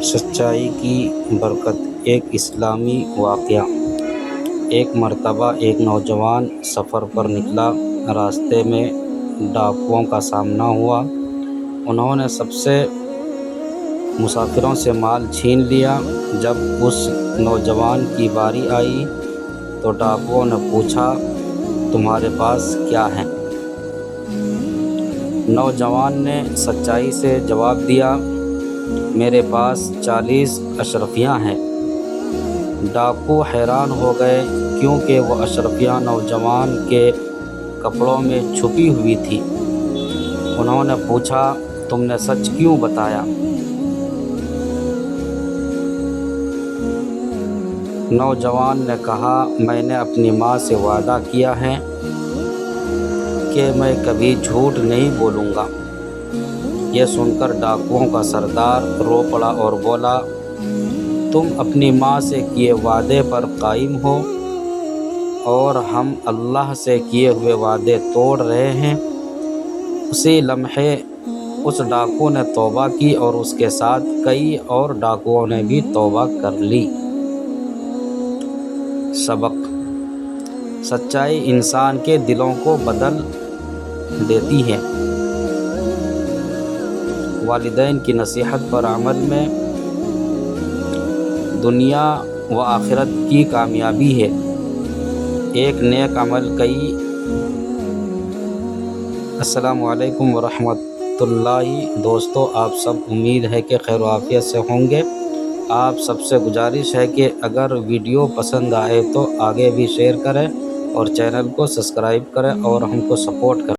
سچائی کی برکت۔ ایک اسلامی واقعہ۔ ایک مرتبہ ایک نوجوان سفر پر نکلا۔ راستے میں ڈاکوؤں کا سامنا ہوا۔ انہوں نے سب سے مسافروں سے مال چھین لیا۔ جب اس نوجوان کی باری آئی تو ڈاکوؤں نے پوچھا، تمہارے پاس کیا ہے؟ نوجوان نے سچائی سے جواب دیا، میرے پاس 40 اشرفیاں ہیں۔ ڈاکو حیران ہو گئے کیونکہ وہ اشرفیاں نوجوان کے کپڑوں میں چھپی ہوئی تھیں۔ انہوں نے پوچھا، تم نے سچ کیوں بتایا؟ نوجوان نے کہا، میں نے اپنی ماں سے وعدہ کیا ہے کہ میں کبھی جھوٹ نہیں بولوں گا۔ یہ سن کر ڈاکوؤں کا سردار رو پڑا اور بولا، تم اپنی ماں سے کیے وعدے پر قائم ہو اور ہم اللہ سے کیے ہوئے وعدے توڑ رہے ہیں۔ اسی لمحے اس ڈاکو نے توبہ کی اور اس کے ساتھ کئی اور ڈاکوؤں نے بھی توبہ کر لی۔ سبق: سچائی انسان کے دلوں کو بدل دیتی ہے۔ والدین کی نصیحت پر عمل میں دنیا و آخرت کی کامیابی ہے۔ ایک نیک عمل کئی۔ السلام علیکم ورحمۃ اللہ۔ دوستو، آپ سب امید ہے کہ خیر و عافیت سے ہوں گے۔ آپ سب سے گزارش ہے کہ اگر ویڈیو پسند آئے تو آگے بھی شیئر کریں اور چینل کو سبسکرائب کریں اور ہم کو سپورٹ کریں۔